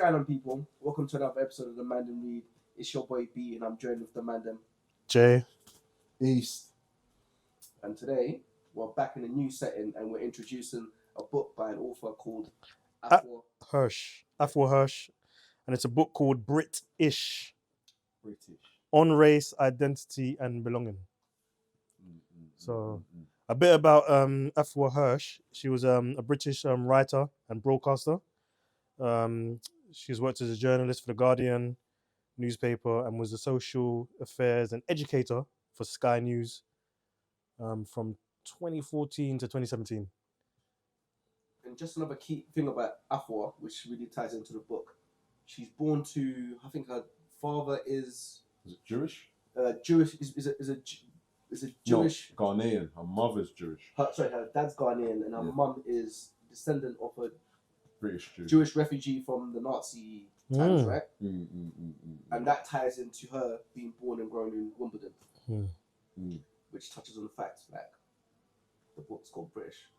going on, people? Welcome to another episode of the Mandem Read. It's your boy B, and I'm joined with the Mandem J. East. And today we're back in a new setting, and we're introducing a book by an author called Afua Hirsch, and it's a book called Brit-ish, British. on race, identity, and belonging. So, a bit about Afua Hirsch. She was a British writer and broadcaster. She's worked as a journalist for The Guardian newspaper and was a social affairs and educator for Sky News from 2014 to 2017. And just another key thing about Afua, which really ties into the book. She's born to, I think her father is it Jewish? Jewish. Is it Jewish? No, Ghanaian. Her mother's Jewish. Her dad's Ghanaian, and her mum is descendant of a British Jewish refugee from the Nazi times, right? And that ties into her being born and grown in Wimbledon, which touches on the fact like the book's called British.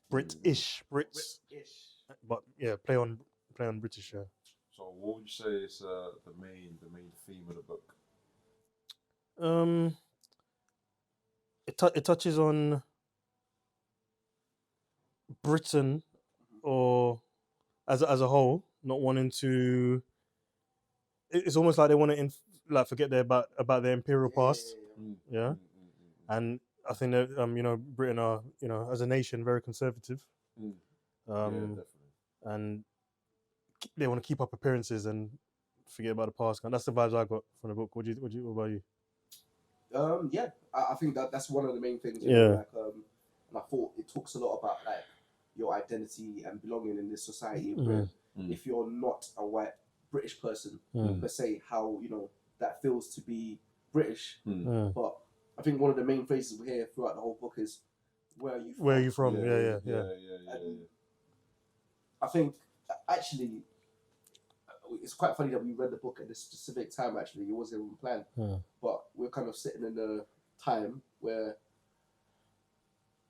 British. But yeah, play on British. Yeah. So what would you say is the main theme of the book? It touches on Britain, or as a whole, not wanting to. It's almost like they want to forget about their imperial past. Yeah. And I think that Britain are as a nation very conservative. Definitely. And they want to keep up appearances and forget about the past. And that's the vibes I got from the book. What about you? I think that's one of the main things. Yeah. And I thought it talks a lot about like your identity and belonging in this society in Britain. If you're not a white British person, per se, how that feels to be British. But I think one of the main phrases we hear throughout the whole book is, "Where are you from?" Where are you from? Yeah. I think actually it's quite funny that we read the book at this specific time. Actually, it wasn't even planned, but we're kind of sitting in a time where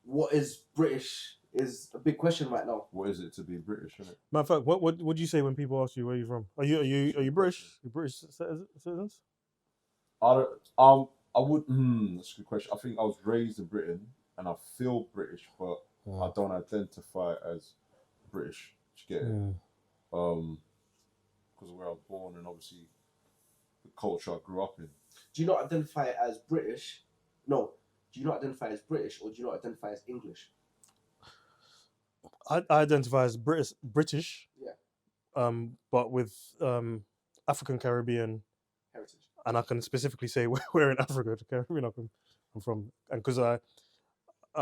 what is British is a big question right now. What is it to be British, isn't it? Matter of fact, what do you say when people ask you where you're from? Are you British? You British citizens? I would. That's a good question. I think I was raised in Britain and I feel British, but I don't identify as British. Do you get it? Because of where I was born and obviously the culture I grew up in. Do you not identify as British? No. Do you not identify as British, or do you not identify as English? I identify as British. Yeah. But with African Caribbean heritage. And I can specifically say where in Africa, the Caribbean I'm from, and because I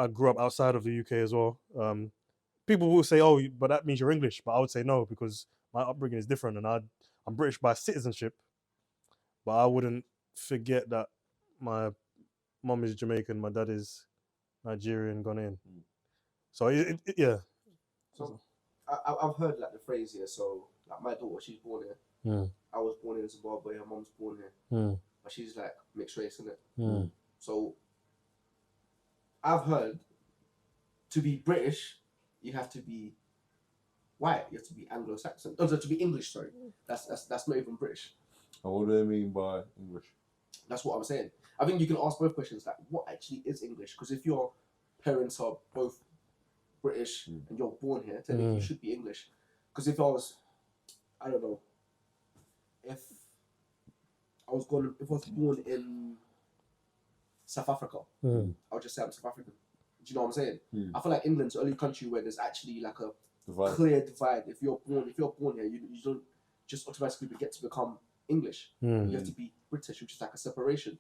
grew up outside of the UK as well. People will say, "Oh, but that means you're English," but I would say no, because my upbringing is different, and I'm British by citizenship, but I wouldn't forget that my mom is Jamaican, my dad is Nigerian, Ghanaian. So yeah. So I've heard like the phrase here. So like my daughter, she's born here. I was born in Zimbabwe. Her mom's born here, but she's like mixed race, isn't it? So I've heard to be British, you have to be white. You have to be Anglo-Saxon. Oh, to be English. Sorry, that's not even British. And what do they mean by English? That's what I'm saying. I think you can ask both questions, like what actually is English? Because if your parents are both British and you're born here, then you should be English. Because if I was born in South Africa, I'll just say I'm South African. Do you know what I'm saying? I feel like England's the only country where there's actually like a clear divide. If you're born here, you don't just automatically get to become English. You have to be British, which is like a separation.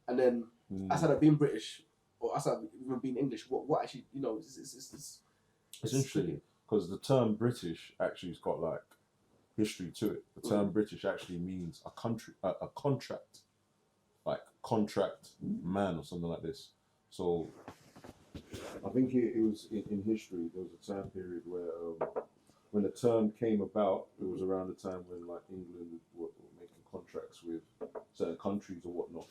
And then outside of being British or outside of even being English, what actually it's interesting because the term British actually has got like history to it. The term British actually means a country, a contract, like contract man or something like this. So I think it was in history. There was a time period where when the term came about, it was around the time when like England were making contracts with certain countries or whatnot,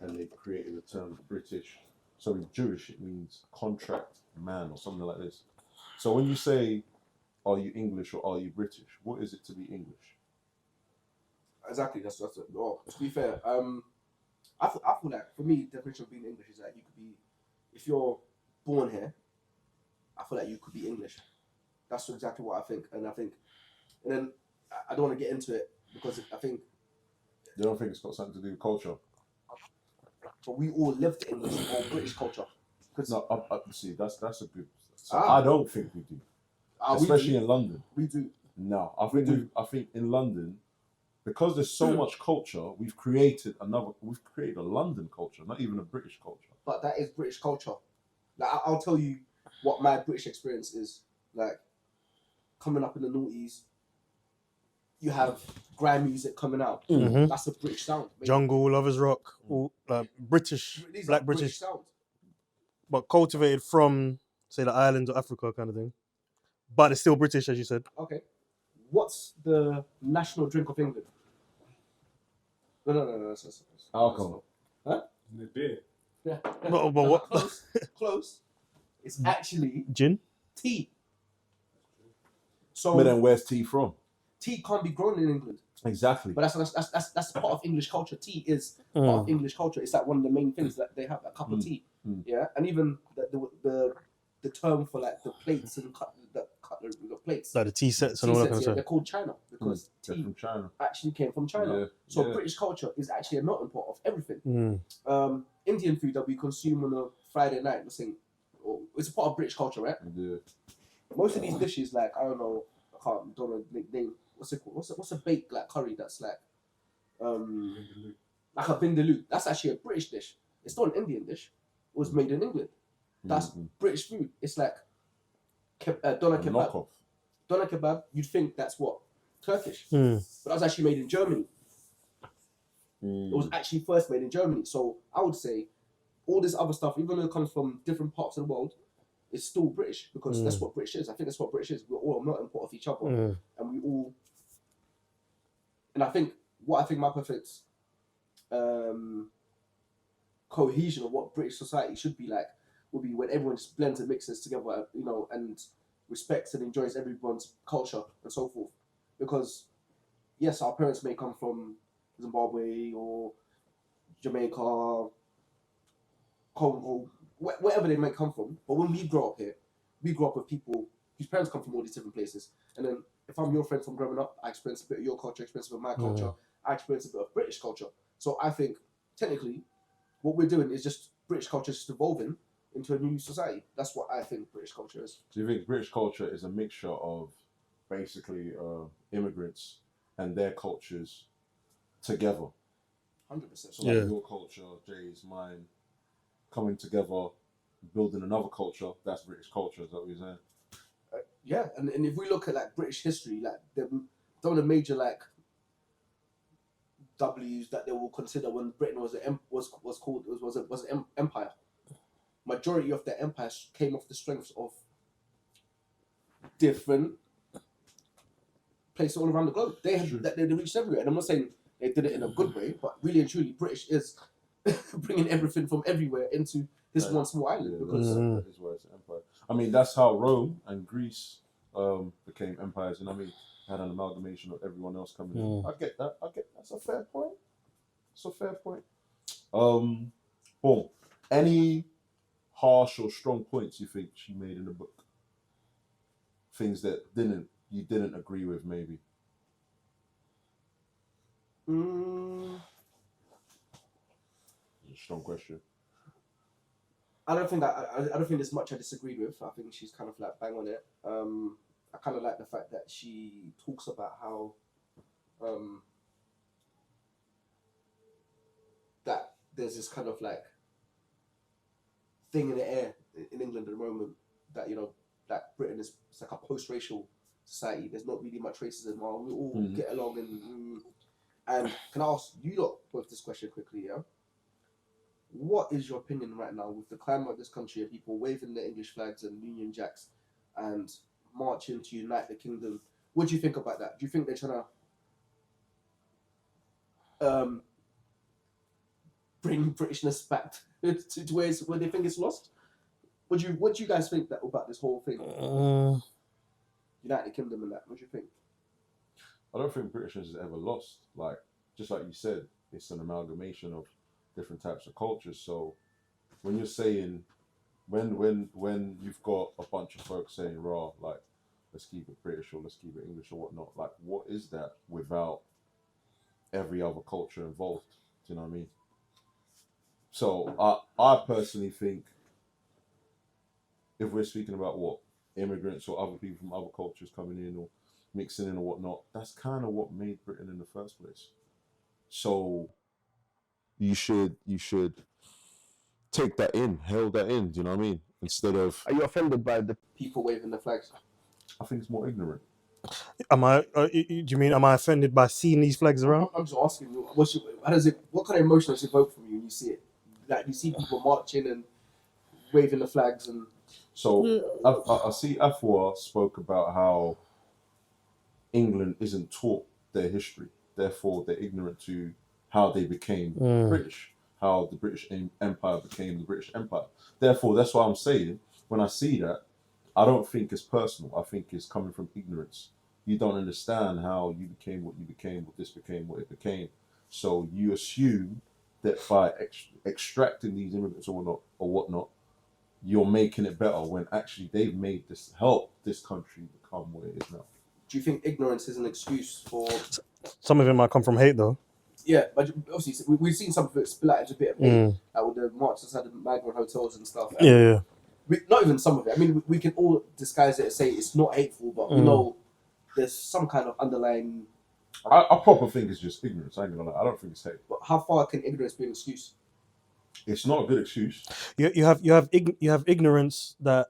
and they created the term British. So in Jewish, it means contract man or something like this. So when you say, are you English or are you British? What is it to be English? Exactly. That's it. Oh, to be fair, I feel like for me, the definition of being English is that you could be, if you're born here, I feel like you could be English. That's exactly what I think, and then I don't want to get into it because I think. You don't think it's got something to do with culture? But we all lived English or British culture. No, see, that's a good. I don't think we do, especially in London. We do. No, I think in London, because there's so much culture, we've created a London culture, not even a British culture. But that is British culture. Like I'll tell you what my British experience is like. Coming up in the noughties, you have grime music coming out. Mhm. That's a British sound. Basically. Jungle, Lovers Rock, all British, These black are British, sounds. but cultivated from, say, the islands of Africa kind of thing. But it's still British, as you said. Okay. What's the national drink of England? No. That's Alcohol. Huh? The beer. Yeah. But what? Close. It's actually Gin? tea. So But then where's tea from? tea can't be grown in England. Exactly. But that's part of English culture. Tea is part of English culture. It's like one of the main things that they have, a cup of tea. Yeah, and even the term for like the plates and the plates. Like the tea sets and all that kind of they're stuff. called China because They're tea from China. actually came from China. Yeah, So yeah. British culture is actually a melting pot of everything. Mm. Indian food that we consume on a Friday night, it's a part of British culture, right? Yeah. Most of these dishes, like I don't know name. What's it called? What's a baked like curry that's like a vindaloo? That's actually a British dish. It's not an Indian dish. It was made in England. That's British food. It's like doner kebab. Knockoff. Doner kebab. You'd think that's what Turkish, Mm. but that was actually made in Germany. It was actually first made in Germany. So I would say all this other stuff, even though it comes from different parts of the world, it's still British because that's what British is. I think that's what British is. We're all a melting pot of each other, and we all. And I think my perfect cohesion of what British society should be like would be when everyone just blends and mixes together, and respects and enjoys everyone's culture and so forth. Because yes, our parents may come from Zimbabwe or Jamaica, Congo, wherever they might come from. But when we grow up here, we grow up with people whose parents come from all these different places. And then if I'm your friend from growing up, I experience a bit of your culture, experience a bit of my culture, I experience a bit of British culture. So I think technically what we're doing is just British culture just evolving into a new society. That's what I think British culture is. Do you think British culture is a mixture of basically immigrants and their cultures together? 100%. So like your culture, Jay's, mine, coming together, building another culture, that's British culture, is that what you're saying? Yeah, and if we look at like British history, like some of the major like W's that they will consider when Britain was an empire. Majority of the empires came off the strengths of different places all around the globe. They reached everywhere, and I'm not saying they did it in a good way, but really and truly, British is bringing everything from everywhere into this one small island. Because that is why it's an empire. I mean, that's how Rome and Greece became empires, and I mean, had an amalgamation of everyone else coming in. I get that. That's a fair point. Boom. Any harsh or strong points you think she made in the book? Things that you didn't agree with, maybe. Strong question. I don't think there's much I disagreed with. I think she's kind of like bang on it. I kind of like the fact that she talks about how that there's this kind of like thing in the air in England at the moment that that Britain is it's like a post-racial society. There's not really much racism. We all get along and can I ask you lot both this question quickly? Yeah. What is your opinion right now with the climate of this country and people waving their English flags and Union Jacks and marching to unite the kingdom? What do you think about that? Do you think they're trying to bring Britishness back to where they think it's lost? What do you guys think about this whole thing? United Kingdom and that. What do you think? I don't think Britishness is ever lost. Like, just like you said, it's an amalgamation of different types of cultures. So when you're saying, when you've got a bunch of folks saying, raw, like, let's keep it British or let's keep it English or whatnot, like, what is that without every other culture involved? Do you know what I mean? So I personally think, if we're speaking about what, immigrants or other people from other cultures coming in or mixing in or whatnot, that's kind of what made Britain in the first place. So you should take that in, hail that in. Do you know what I mean? Instead of, Are you offended by the People waving the flags. I think it's more ignorant. Am I? Do you mean am I offended by seeing these flags around? I'm just asking, what kind of emotion does it evoke from you when you see it? Like, you see people marching and waving the flags and... So I see Afua spoke about how England isn't taught their history, therefore they're ignorant to how they became British, how the British Empire became the British Empire. Therefore, that's why I'm saying, when I see that, I don't think it's personal. I think it's coming from ignorance. You don't understand how you became what you became, what this became, what it became. So you assume that by extracting these immigrants or whatnot, you're making it better, when actually they've made this, help this country become what it is now. Do you think ignorance is an excuse for... Some of it might come from hate, though. Yeah, but obviously we've seen some of it spill out into a bit of hate, like with the marches at the migrant hotels and stuff. And Yeah. not even some of it. I mean, we can all disguise it and say it's not hateful, but we know there's some kind of underlying... I proper think it's just ignorance. I ain't gonna lie. I don't think it's hate. But how far can ignorance be an excuse? It's not a good excuse. You have ignorance that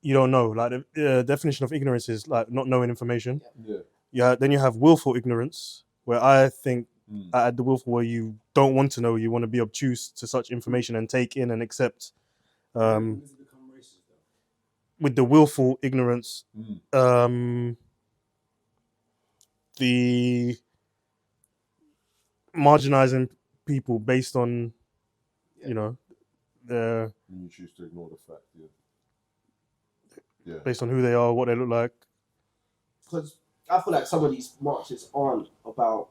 you don't know. Like the definition of ignorance is like not knowing information. Yeah. Then you have willful ignorance, where I think at the willful, where you don't want to know, you want to be obtuse to such information and take in and accept. With the willful ignorance, the marginalizing people based on, you know, their... You choose to ignore the fact, yeah. Based on who they are, what they look like. Because I feel like some of these marches aren't about...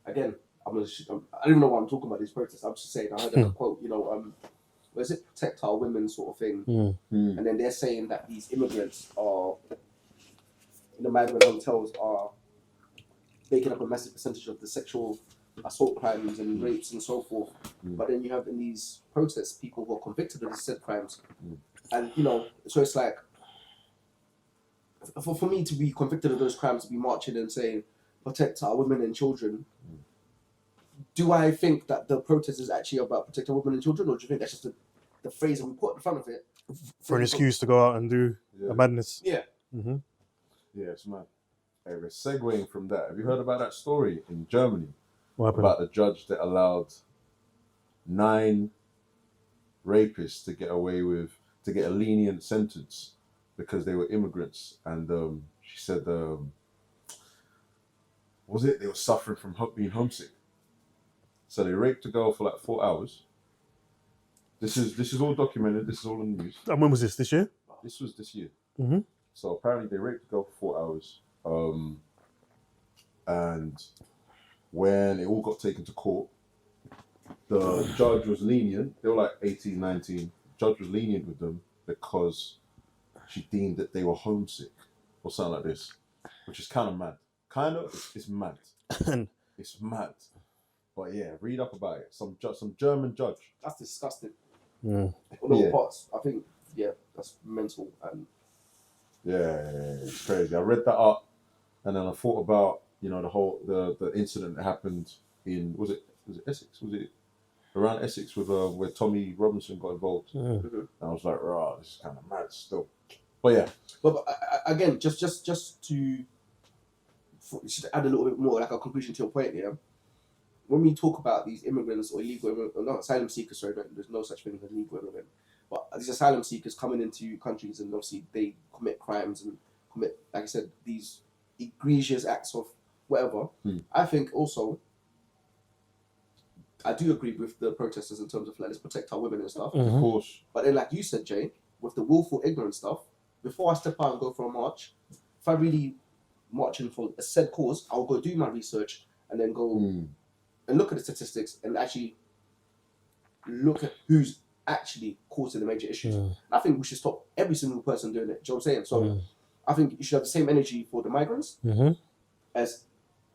Again, I don't even know why I'm talking about these protests. I'm just saying, I heard a quote, was it protect our women sort of thing? And then they're saying that these immigrants are, in the migrant hotels, are making up a massive percentage of the sexual assault crimes and rapes and so forth. But then you have in these protests people who are convicted of these said crimes. And, so it's like, for me to be convicted of those crimes, to be marching and saying, protect our women and children, do I think that the protest is actually about protecting women and children, or do you think that's just the phrase that we put in front of it? For an excuse to go out and do a madness. Yeah. Yeah, it's mad. Hey, we're segueing from that. Have you heard about that story in Germany? What happened? About the judge that allowed 9 rapists to get a lenient sentence because they were immigrants, and she said, was it they were suffering from being homesick? So they raped a girl for like 4 hours. This is all documented. This is all in the news. And when was this? This year? This was this year. So apparently they raped a girl for 4 hours. And when it all got taken to court, the judge was lenient. They were like 18, 19. Judge was lenient with them because she deemed that they were homesick or something like this, which is kind of mad. It's mad. It's mad. But yeah, read up about it. Some German judge. That's disgusting. On all parts. I think, that's mental. And it's crazy. I read that up, and then I thought about the incident that happened in was it Essex? Was it around Essex with where Tommy Robinson got involved? And I was like, "Rah, this is kind of mad still." But yeah. But again, just to add a little bit more, like a conclusion to your point, when we talk about these immigrants or asylum seekers, there's no such thing as illegal immigrant, but these asylum seekers coming into countries and obviously they commit crimes and commit, like I said, these egregious acts of whatever. I think also, I do agree with the protesters in terms of let's protect our women and stuff. Of course. But then, like you said, Jay, with the willful ignorant stuff, before I step out and go for a march, if I really marching for a said cause, I'll go do my research and then go and look at the statistics and actually look at who's actually causing the major issues. And I think we should stop every single person doing it. Do you know what I'm saying? So I think you should have the same energy for the migrants as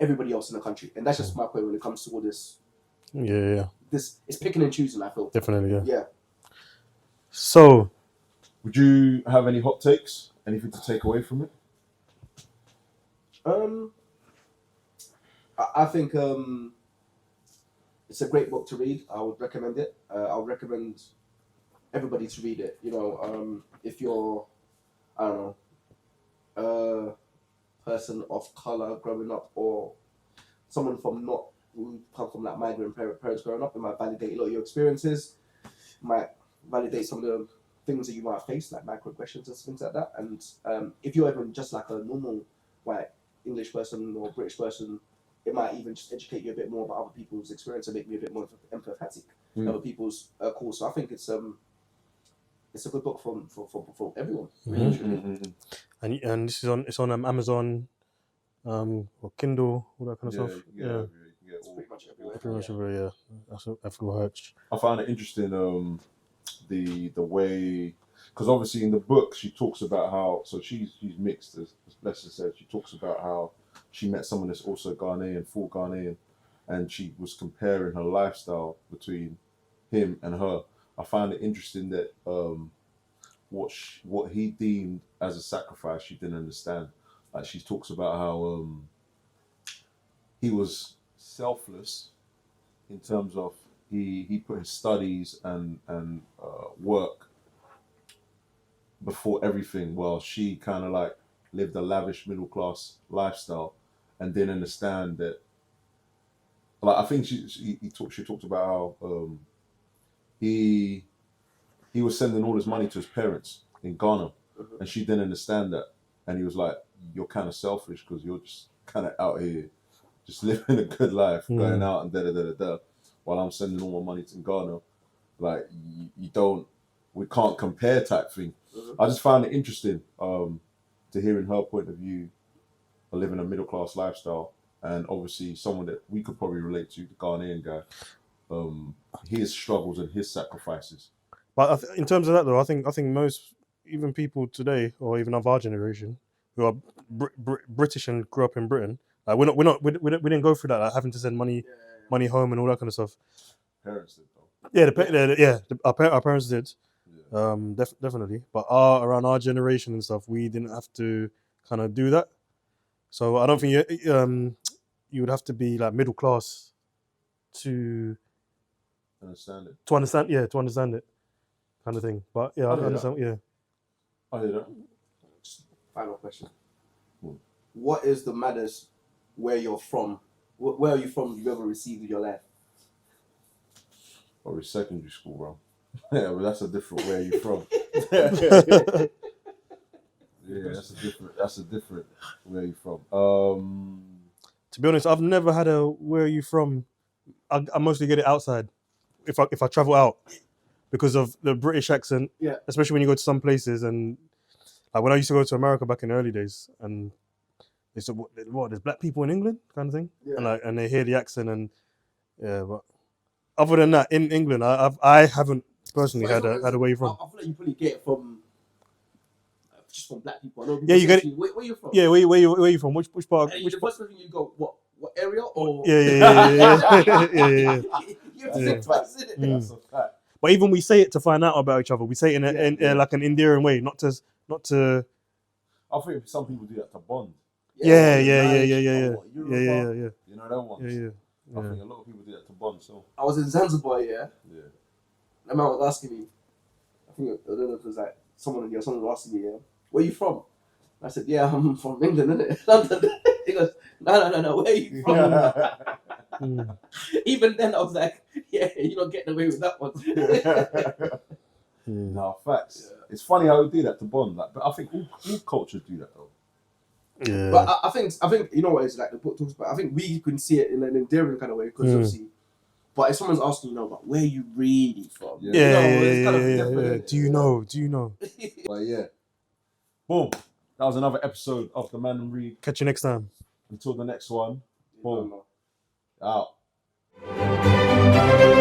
everybody else in the country. And that's just my point when it comes to all this. Yeah. This it's picking and choosing, I feel. Definitely, Yeah. So, would you have any hot takes? Anything to take away from it? I think it's a great book to read. I would recommend it. I would recommend everybody to read it. You know, if you're, I don't know, a person of color growing up, or someone who come from like migrant parents growing up, it might validate a lot of your experiences. It might validate some of the things that you might face, like microaggressions and things like that. And if you're even just like a normal white English person or British person, it might even just educate you a bit more about other people's experience and make me a bit more empathetic of other people's cause. So I think it's a good book for everyone. Really, and this is on Amazon, or Kindle, all that kind of stuff. Yeah. It's pretty much everywhere. Pretty much everywhere. Yeah, that's Afua Hirsch. I found it interesting, the way, because obviously in the book she talks about how, so she's mixed, as Lester said. She talks about how she met someone that's also Ghanaian, full Ghanaian, and she was comparing her lifestyle between him and her. I found it interesting that what he deemed as a sacrifice, she didn't understand. Like, she talks about how he was selfless in terms of he put his studies and work before everything, while she kind of like lived a lavish middle class lifestyle and didn't understand that. Like, I think she talked about how he was sending all his money to his parents in Ghana, and she didn't understand that, and he was like, "You're kind of selfish because you're just kind of out here, just living a good life, going out and da, while I'm sending all my money to Ghana. Like, we can't compare," type thing. I just found it interesting to hear in her point of view, living a middle class lifestyle, and obviously someone that we could probably relate to, the Ghanaian guy, his struggles and his sacrifices. But in terms of that, though, I think most, even people today, or even of our generation, who are British and grew up in Britain, like we didn't go through that, like having to send money home and all that kind of stuff. Parents did, though. Yeah, our parents did. Definitely. But around our generation and stuff, we didn't have to kind of do that. So I don't think you would have to be like middle class to understand it. To understand it, kind of thing. But yeah, I understand. That. Yeah. I hear that. Just final question. What is the maddest where you're from? Where are you from? You ever received in your life? Probably secondary school, bro. Yeah, but that's a different where you from. Yeah, that's a different where you from. To be honest, I've never had a where are you from. I mostly get it outside if I travel out because of the British accent. Yeah. Especially when you go to some places, and like when I used to go to America back in the early days, and they said, "What? There's black people in England," kind of thing. Yeah. And they hear the accent, and yeah, but other than that, in England, I haven't personally had a where you from. I feel like you probably get it from just from black people. I know people you get it. Where you from? Yeah, where you from? Which part? And the first thing you go, what area? Or Yeah. You have to say twice, isn't it? That's a fact. But even we say it to find out about each other. We say it in like an endearing way, not to. I think some people do that to bond. Yeah. You know that one. Yeah. I think a lot of people do that to bond. So I was in Zanzibar, yeah. Yeah. The man was asking me, I don't know if it was like someone was asking me, where you from? I said, yeah, I'm from England, innit? London. He goes, no, where are you from? Even then I was like, yeah, you're not getting away with that one. No, facts. Yeah. It's funny how we do that to bond, like, but I think all cultures do that though. Yeah. But I think you know what it's like, the book talks about, I think we can see it in an endearing kind of way, because obviously, but if someone's asking, about where you really from, yeah. Kind of different. Do you know? But yeah, Boom. That was another episode of the Mandem Read. Catch you next time. Until the next one. Boom. Yeah, Out.